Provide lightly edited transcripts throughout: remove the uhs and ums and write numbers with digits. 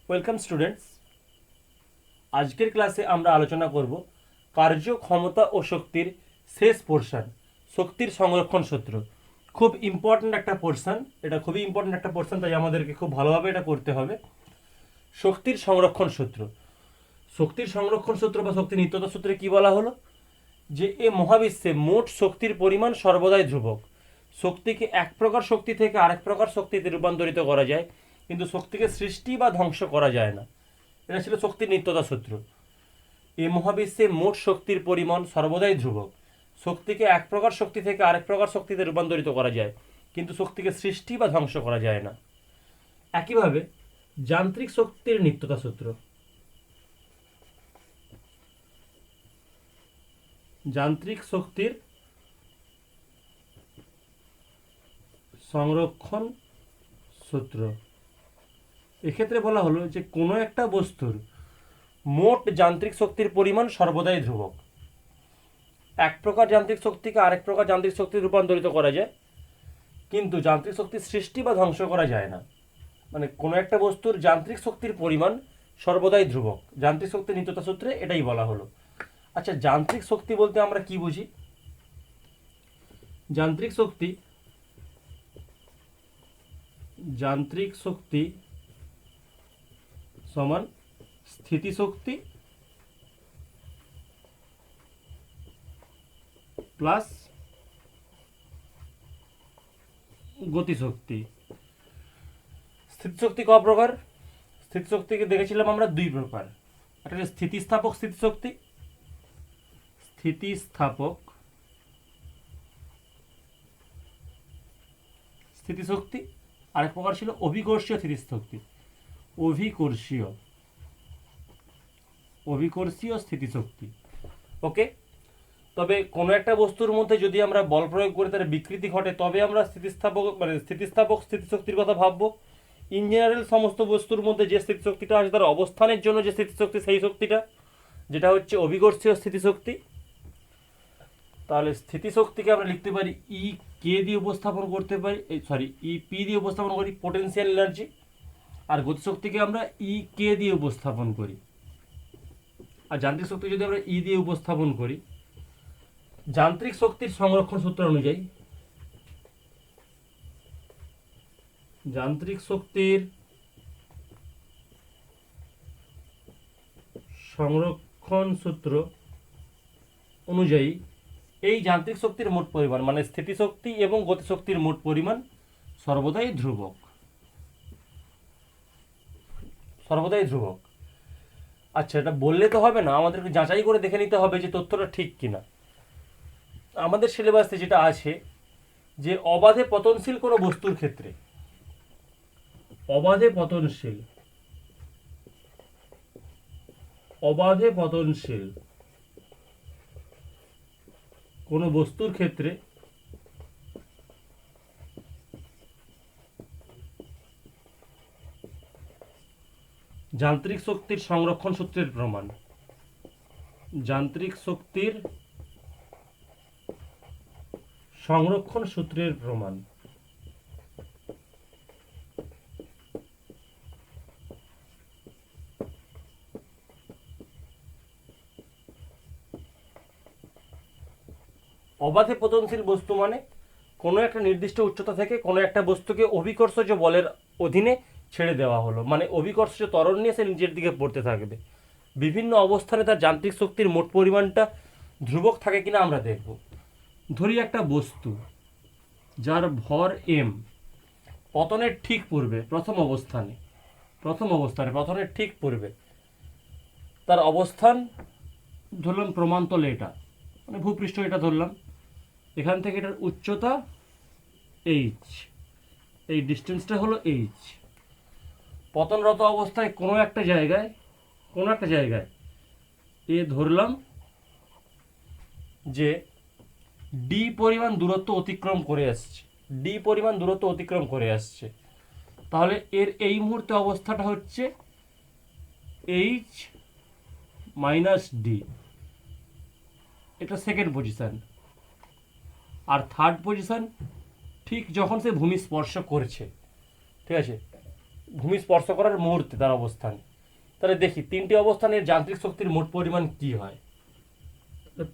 Welcome students. আজকের ক্লাসে আমরা আলোচনা করব কার্য ক্ষমতা ও শক্তির শেষ পোর্শন, শক্তির সংরক্ষণ সূত্র। খুব ইম্পর্ট্যান্ট একটা পোর্শন, এটা খুবই ইম্পর্ট্যান্ট একটা পোর্শন, তাই আমাদেরকে খুব ভালোভাবে এটা করতে হবে। শক্তির সংরক্ষণ সূত্র। শক্তির সংরক্ষণ সূত্র বা শক্তির নিত্যতা সূত্রে কি বলা হলো, যে এ মহাবিশ্বে মোট শক্তির পরিমাণ সর্বদাই ধ্রুবক। শক্তিকে এক প্রকার শক্তি থেকে আরেক প্রকার শক্তিতে রূপান্তরিত করা যায়, কিন্তু শক্তিকে সৃষ্টি বা ধ্বংস করা যায় না। এটা ছিল শক্তির নিত্যতা সূত্র। এই মহাবিশ্বে মোট শক্তির পরিমাণ সর্বদাই ধ্রুবক। শক্তিকে এক প্রকার শক্তি থেকে আরেক প্রকার শক্তিতে রূপান্তরিত করা যায়, কিন্তু শক্তিকে সৃষ্টি বা ধ্বংস করা যায় না। একইভাবে যান্ত্রিক শক্তির নিত্যতা সূত্র। যান্ত্রিক শক্তির সংরক্ষণ সূত্র। এক্ষেত্রে বলা হলো যে কোনো একটা বস্তুর মোট যান্ত্রিক শক্তির পরিমাণ সর্বদাই ধ্রুবক। এক প্রকার যান্ত্রিক শক্তিকে আরেক প্রকার যান্ত্রিক শক্তিতে রূপান্তরিত করা যায়, কিন্তু যান্ত্রিক শক্তির সৃষ্টি বা ধ্বংস করা যায় না। মানে কোনো একটা বস্তুর যান্ত্রিক শক্তির পরিমাণ সর্বদাই ধ্রুবক। যান্ত্রিক শক্তির নিত্যতা সূত্রে এটাই বলা হলো। আচ্ছা, যান্ত্রিক শক্তি বলতে আমরা কি বুঝি? যান্ত্রিক শক্তি সমান স্থিতিশক্তি প্লাস গতিশক্তি। স্থিতিশক্তি ক প্রকার? স্থিতিশক্তিকে দেখেছিলাম আমরা দুই প্রকার। একটা হচ্ছে স্থিতিস্থাপক স্থিতিশক্তি, আরেক প্রকার ছিল অভিকর্ষীয় স্থিতিশক্তি। ওকে, তবে কোনো একটা বস্তুর মধ্যে যদি আমরা বল প্রয়োগ করে তার বিকৃতি ঘটে, তবে আমরা স্থিতিস্থাপক স্থিতিশক্তির কথা ভাববো। ইন জেনারেল সমস্ত বস্তুর মধ্যে যে স্থিতিশক্তিটা আছে তার অবস্থানের জন্য যে স্থিতিশক্তি, সেই শক্তিটা যেটা হচ্ছে অভিকর্ষীয় স্থিতিশক্তি। তাহলে স্থিতিশক্তিকে আমরা লিখতে পারি ই কে দিয়ে উপস্থাপন করতে পারি, ই পি দিয়ে উপস্থাপন করি, পোটেনশিয়াল এনার্জি। আর গতিশক্তিকে আমরা ই কে দিয়ে উপস্থাপন করি। আর যান্ত্রিক শক্তি যদি আমরা ই দিয়ে উপস্থাপন করি, যান্ত্রিক শক্তির সংরক্ষণ সূত্র অনুযায়ী যান্ত্রিক শক্তির সংরক্ষণ সূত্র অনুযায়ী এই যান্ত্রিক শক্তির মোট পরিমাণ, মানে স্থিতিশক্তি এবং গতিশক্তির মোট পরিমাণ সর্বদাই ধ্রুবক। আচ্ছা, এটা বললে তো হবে না, আমাদেরকে যাচাই করে দেখে নিতে হবে যে তথ্যটা ঠিক কিনা। আমাদের সিলেবাসে যেটা আছে যে অবাধে পতনশীল কোনো বস্তুর ক্ষেত্রে অবাধে পতনশীল কোনো বস্তুর ক্ষেত্রে যান্ত্রিক শক্তির সংরক্ষণ সূত্রের প্রমাণ। অবাধে পতনশীল বস্তু মানে কোনো একটা নির্দিষ্ট উচ্চতা থেকে কোনো একটা বস্তুকে অভিকর্ষজ বলের অধীনে ছেড়ে দেওয়া হলো, মানে অভিকর্ষজ ত্বরণ নিয়ে সে নিচের দিকে পড়তে থাকবে। বিভিন্ন অবস্থানে তার যান্ত্রিক শক্তির মোট পরিমাণটা ধ্রুবক থাকে কিনা আমরা দেখব। ধরি একটা বস্তু যার ভর এম, পতনের ঠিক পূর্বে পতনের ঠিক পূর্বে তার অবস্থান ধরলাম প্রমাণতলে, এটা মানে ভূপৃষ্ঠ, এটা ধরলাম। এখান থেকে এটার উচ্চতা এইচ, এই ডিস্টেন্সটা হলো এইচ। পতনরত অবস্থায় কোনো একটা জায়গায় এ ধরলাম যে ডি পরিমাণ দূরত্ব অতিক্রম করে আসছে। তাহলে এর এই মুহূর্তে অবস্থাটা হচ্ছে এইচ মাইনাস ডি, এটা সেকেন্ড পজিশন। আর থার্ড পজিশন ঠিক যখন সে ভূমি স্পর্শ করছে, ঠিক আছে, ভূমি স্পর্শ করার মুহূর্তে তার অবস্থান। তাহলে দেখি তিনটি অবস্থানের যান্ত্রিক শক্তির মোট পরিমাণ কি হয়।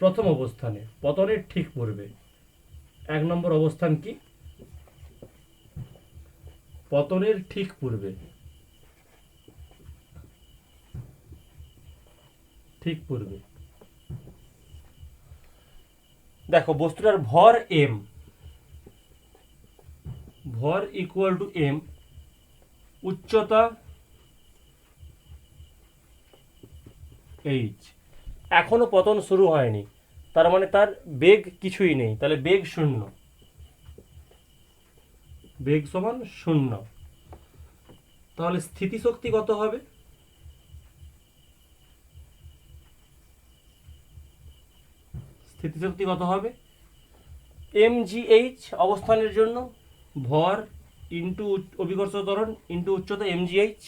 প্রথম অবস্থানে পতনের ঠিক পূর্বে 1 নম্বর অবস্থান কি? পতনের ঠিক পূর্বে, ঠিক পূর্বে দেখো বস্তুটার ভর এম, ভর ইকুয়াল টু এম, উচ্চতা এইচ। এখনো পতন শুরু হয়নি, তার মানে তার বেগ কিছুই নেই, তাহলে বেগ শূন্য, বেগ সমান শূন্য। তাহলে স্থিতিশক্তি কত হবে? স্থিতিশক্তি কত হবে? mgh অবস্থানের জন্য ভর ইন্টু অভিকর্ষ ত্বরণ ইন্টু উচ্চতা mgh,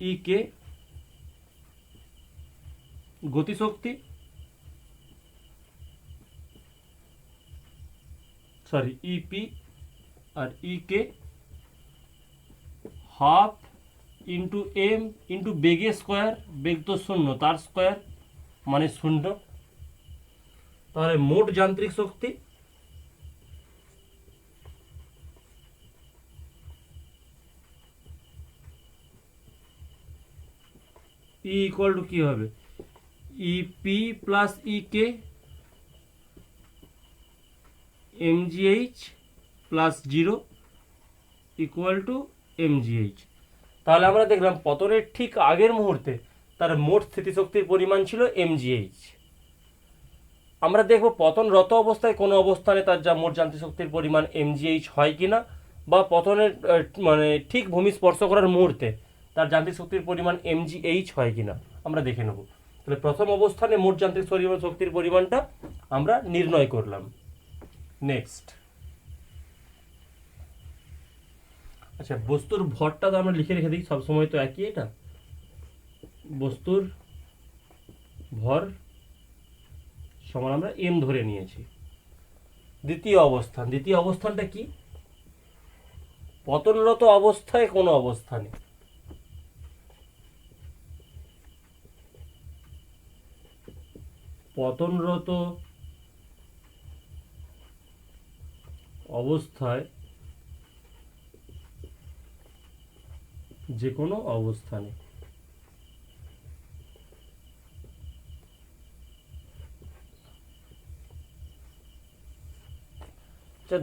ই কে গতিশক্তি, সরি ইপি, আর ই কে হাফ ইন্টু এম ইন্টু বেগের স্কোয়ার, বেগ তো শূন্য, তার স্কোয়ার মানে শূন্য। তাহলে মোট যান্ত্রিক শক্তি ই ইকুয়াল টু কি হবে? E P plus E K MGH plus 0 equal to MGH. তাহলে আমরা দেখলাম পতনের ঠিক আগের মুহূর্তে তার মোট স্থিতিশক্তির পরিমাণ ছিল এমজিএইচ। আমরা দেখব পতনরত অবস্থায় কোনো অবস্থানে তার যা মোট যান্ত্রিক শক্তির পরিমাণ এমজিএইচ হয় কিনা, বা পতনের মানে ঠিক ভূমি স্পর্শ করার মুহূর্তে তার যান্ত্রিক শক্তির পরিমাণ এমজিএইচ হয় কিনা আমরা দেখে নেব। তাহলে প্রথম অবস্থানে মোট যান্ত্রিক শক্তির পরিমাণটা আমরা নির্ণয় করলাম। নেক্সট, আচ্ছা বস্তুর ভরটা তো আমরা লিখে রেখে দিই সবসময়, তো একই, এটা বস্তুর ভর সমান আমরা এম ধরে নিয়েছি। দ্বিতীয় অবস্থান, দ্বিতীয় অবস্থানটা কি? পতনরত অবস্থায় কোনো অবস্থানে পতনরত অবস্থায় যে কোনো অবস্থানে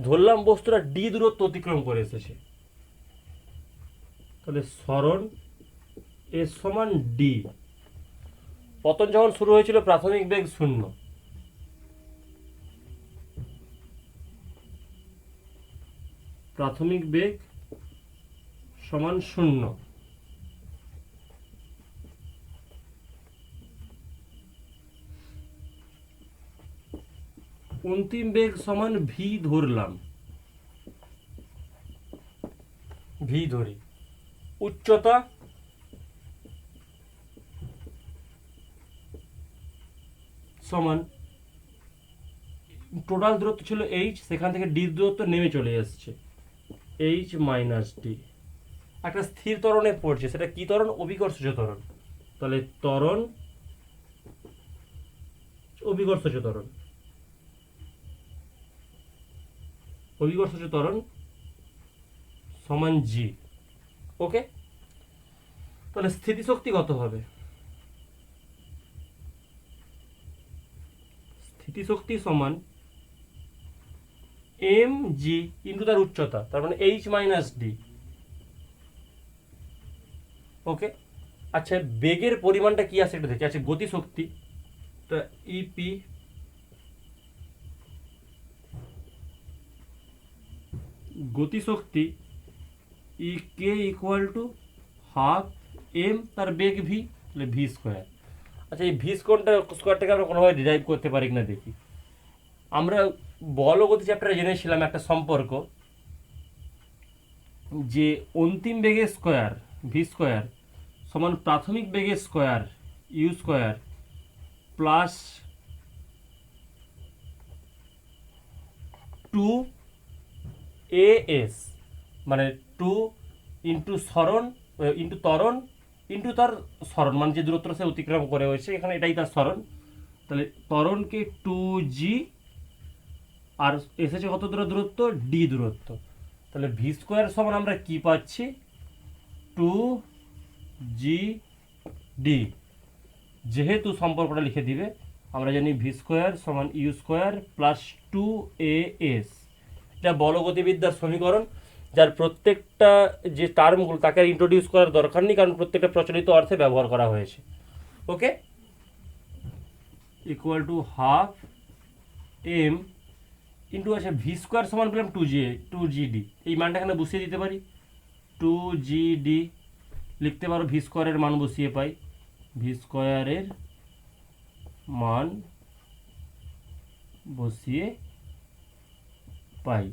ধরলাম বস্তুটা ডি দূরত্ব অতিক্রম করে এসেছে, তাহলে সরণ এ সমান ডি। পতন যখন শুরু হয়েছিল প্রাথমিক বেগ শূন্য, প্রাথমিক বেগ সমান শূন্য। অন্তিম বেগ সমান ভি ধরলাম, ভি ধরি। উচ্চতা সমান টোটাল দূরত্ব ছিল এইচ, সেখান থেকে ডি দূরত্ব নেমে চলে এসছে, এইচ মাইনাস ডি। একটা স্থির ত্বরণে পড়ছে, সেটা কি ত্বরণ? অভিকর্ষজ ত্বরণ। তাহলে ত্বরণ অভিকর্ষজ ত্বরণ, অভিকর্ষজ ত্বরণ সমান জি। ওকে, তাহলে স্থিতিশক্তি কত হবে? স্থিতিশক্তি সমান এম জি ইন্টু তার উচ্চতা, তার মানে এইচ মাইনাস ডি। ওকে, আচ্ছা বেগের পরিমাণটা কি আছে এটা দেখি। আছে গতিশক্তি, তো ইপি গতিশক্তি ই K equal to half M তার বেগ ভি, তাহলে ভি স্কোয়ার। আচ্ছা এই ভি স্কোয়ারটাকে আমরা কোনোভাবে ডিরাইভ করতে পারি কিনা দেখি। আমরা বল ও গতি চ্যাপ্টারে জেনেছিলাম একটা সম্পর্ক, যে অন্তিম বেগের স্কোয়ার ভি স্কোয়ার সমান প্রাথমিক বেগের square u square plus 2 s, মানে 2 ইন্টু সরণ ইন্টু ত্বরণ ইন্টু তার সরণ, মানে যে দূরত্ব সে অতিক্রম করে হয়েছে, এখানে এটাই তার সরণ। তাহলে ত্বরণকে 2g, আর এসেছে কত দূরত্ব, ডি দূরত্ব। তাহলে ভি স্কোয়ার সমান আমরা কি পাচ্ছি, 2g/d। যেহেতু সম্পর্কটা লিখে দিবে, আমরা জানি ভি স্কোয়ার সমান ইউ স্কোয়ার প্লাস 2as। এটা বলগতিবিদ্যার সমীকরণ, যার প্রত্যেকটা যে টার্মগুলো তাকে আর ইন্ট্রোডিউস করার দরকার নেই, কারণ প্রত্যেকটা প্রচলিত অর্থে ব্যবহার করা হয়েছে। Okay, equal to half m into আছে ভি স্কোয়ার সমান পেলাম 2gd, এই মানটা এখানে বসিয়ে দিতে পারি, 2gd লিখতে পারো, ভি স্কোয়ারের মান বসিয়ে পাই, ভি স্কোয়ারের মান বসিয়ে পাই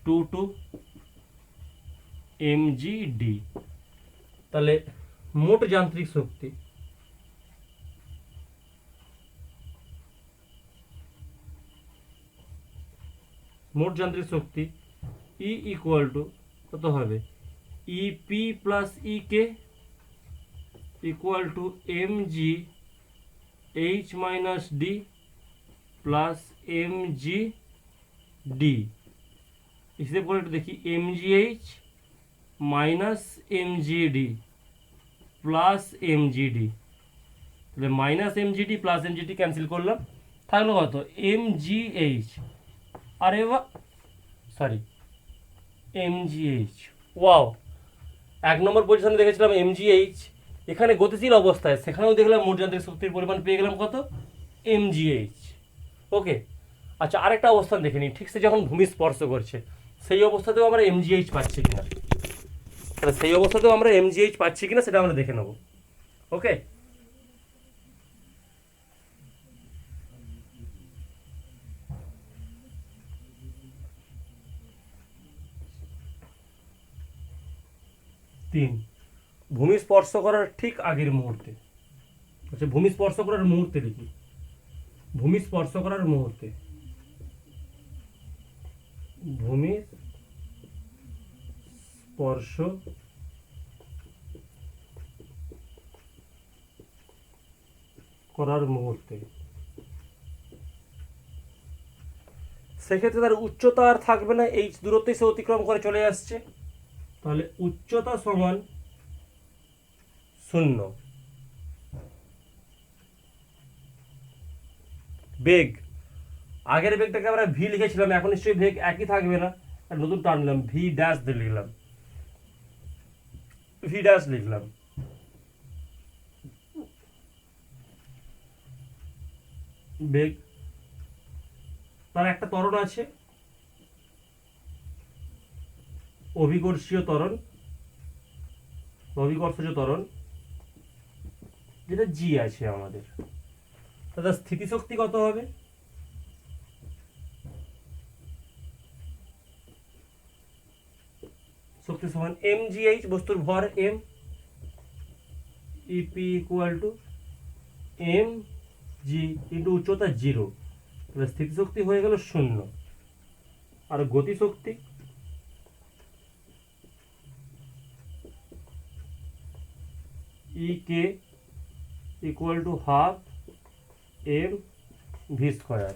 2 mgd। তাহলে মোট যান্ত্রিক শক্তি E ইকুয়াল টু কত হবে, ইপি প্লাস ইকে equal two MG H minus D plus MG D. হিসেব করে একটু দেখি, mgh minus mgd plus mgd, তাহলে minus mgd plus mgd cancel করলাম, থাকলো কত, mgh, আরে বা সরি mgh। ওয়াও, 1 নম্বর পজিশনে দেখেছিলাম mgh, এখানে গতিশীল অবস্থায় সেখানেও দেখলাম মোট যান্ত্রিক শক্তির পরিমাণ পেয়ে গেলাম কত, mgh। ওকে, আচ্ছা আরেকটা অবস্থান দেখে নিই, ঠিক সে যখন ভূমি স্পর্শ করছে সেই অবস্থাতেও আমরা mgh পাচ্ছি কিনা, তাহলে সেই অবস্থাতেও আমরা mgh পাচ্ছি কিনা সেটা আমরা দেখে নেব। ওকে, তিন, ভূমি স্পর্শ করার ঠিক আগের মুহূর্তে, আচ্ছা ভূমি স্পর্শ করার মুহূর্তে দেখি, ভূমি স্পর্শ করার মুহূর্তে, ভূমি স্পর্শ করার মুহূর্তে, সেক্ষেত্রে তার উচ্চতা আর থাকবে না, এই দূরত্বে সে অতিক্রম করে চলে আসছে, তাহলে উচ্চতা সমান 0। বেগ, আগের বেগটাকে আমরা ভি লিখেছিলাম, এখন নিশ্চয়ই বেগ একই থাকবে না, নতুন টার্ম নিলাম, ভি ড্যাশ দিয়ে লিখলাম, ভি ড্যাশ লিখলাম। বেগ, তার একটা ত্বরণ আছে, অভিকর্ষীয় ত্বরণ, অভিকর্ষজ ত্বরণ, যেটা জি আছে আমাদের, তাহলে স্থিতিশক্তি কত হবে, শক্তি সমান mgh, বস্তুর ভর m, EP equal to mg into উচ্চতা 0, তাহলে স্থিতিশক্তি হয়ে গেল 0। আর গতিশক্তি, EK equal to half m v square.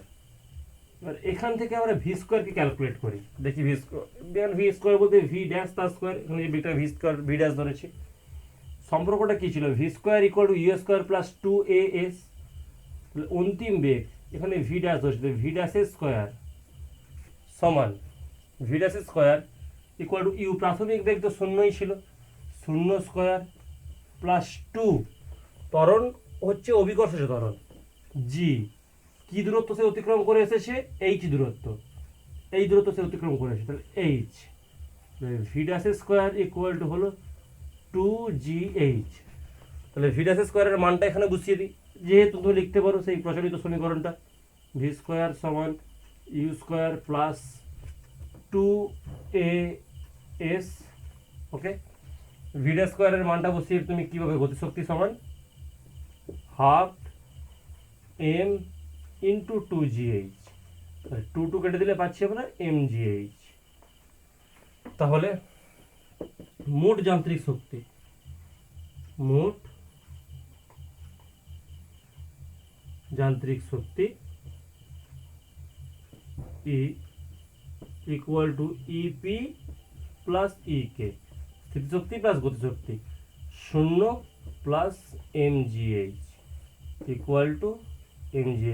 এবার এখান থেকে আমরা ভি স্কোয়ারকে ক্যালকুলেট করি, দেখি ভি স্কোয়ার বলতে ভি ড্যাশ তার স্কোয়ার, এখানে যে বিটা ভি স্কোয়ার ভি ড্যাশ ধরেছি, সম্পর্কটা কী ছিল, v square equal to u square plus 2as, অন্তিম বেগ এখানে ভি ড্যাশ ধরেছে, ভি ড্যাশের স্কোয়ার সমান ভি ড্যাশের স্কোয়ার ইকুয়াল টু ইউ, প্রাথমিক বেগ তো 0ই ছিল, 0 স্কোয়ার প্লাস 2, ত্বরণ হচ্ছে অভিকর্ষজ ত্বরণ, জি, কি দূরত্ব সে অতিক্রম করে এসেছে, এইচ দূরত্ব, এই দূরত্ব সে অতিক্রম করে এসেছে, তাহলে এইচ, ভি ড্যাশের স্কোয়ার ইকুয়াল টু হলো 2gh। তাহলে ভি ড্যাশের স্কোয়ারের মানটা এখানে বসিয়ে দিই, যেহেতু তুমি লিখতে পারো সেই প্রচলিত সমীকরণটা, ভি স্কোয়ার সমান u square plus 2as। Okay, v dash স্কোয়ারের মানটা বসিয়ে তুমি কীভাবে, গতিশক্তি সমান হাফ এম ইন্টু 2gh, 2 কেটে দিলে পাচ্ছি আমরা mgh। তাহলে মোট যান্ত্রিক শক্তি, মোট যান্ত্রিক শক্তি E equal to EP plus EK, স্থিতিশক্তি প্লাস গতিশক্তি, 0 plus mgh equal to mgh।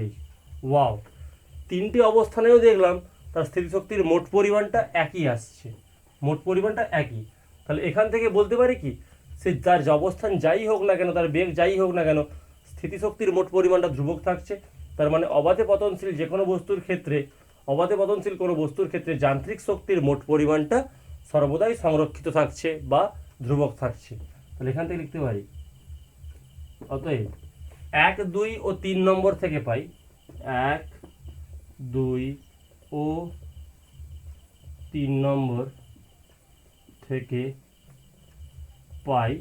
Wow, তিনটি অবস্থানেও দেখলাম তার স্থিতিশক্তির মোট পরিমাণটা একই আসছে, মোট পরিমাণটা একই। তাহলে এখান থেকে বলতে পারি কি, সে তার যে অবস্থান যাই হোক না কেন, তার বেগ যাই হোক না কেন, স্থিতিশক্তির মোট পরিমাণটা ধ্রুবক থাকছে। তার মানে অবাধে পতনশীল যে কোনো বস্তুর ক্ষেত্রে, অবাধে পতনশীল কোনো বস্তুর ক্ষেত্রে যান্ত্রিক শক্তির মোট পরিমাণটা সর্বদাই সংরক্ষিত থাকছে বা ধ্রুবক থাকছে। তাহলে এখান থেকে লিখতে পারি, অতএব 1, 2 ও 3 নম্বর থেকে পাই, 1, 2 ও 3 নম্বর থেকে পাই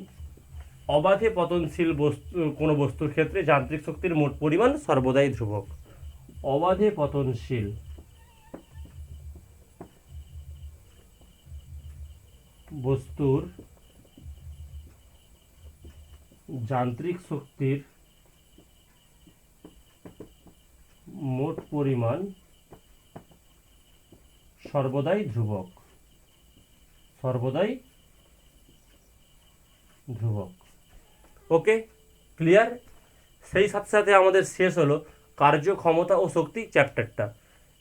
অবাধে পতনশীল বস্তু কোনো বস্তুর ক্ষেত্রে যান্ত্রিক শক্তির মোট পরিমাণ সর্বদাই ধ্রুবক। অবাধে পতনশীল বস্তুর যান্ত্রিক শক্তির মোট পরিমাণ সর্বদাই ধ্রুবক, সর্বদাই ধ্রুবক। ওকে, ক্লিয়ার? সেই সাথে সাথে আমাদের শেষ হলো কার্য, ক্ষমতা ও শক্তি চ্যাপ্টারটা।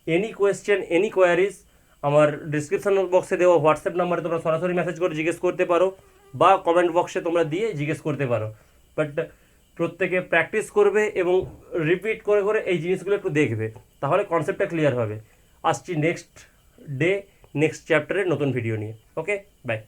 এনি কোয়েশ্চেন, এনি কোয়ারিজ আমার ডিসক্রিপশন বক্সে দেওয়া হোয়াটসঅ্যাপ নাম্বারে তোমরা সরাসরি মেসেজ করে জিজ্ঞেস করতে পারো, বা কমেন্ট বক্সে তোমরা দিয়ে জিজ্ঞেস করতে পারো। বাট প্রত্যেকে প্র্যাকটিস করবে এবং রিপিট করে করে এই জিনিসগুলো একটু দেখবে, তাহলে কনসেপ্টটা ক্লিয়ার হবে। আসছি নেক্সট ডে নেক্সট চ্যাপ্টারের নতুন ভিডিও নিয়ে। ওকে, বাই।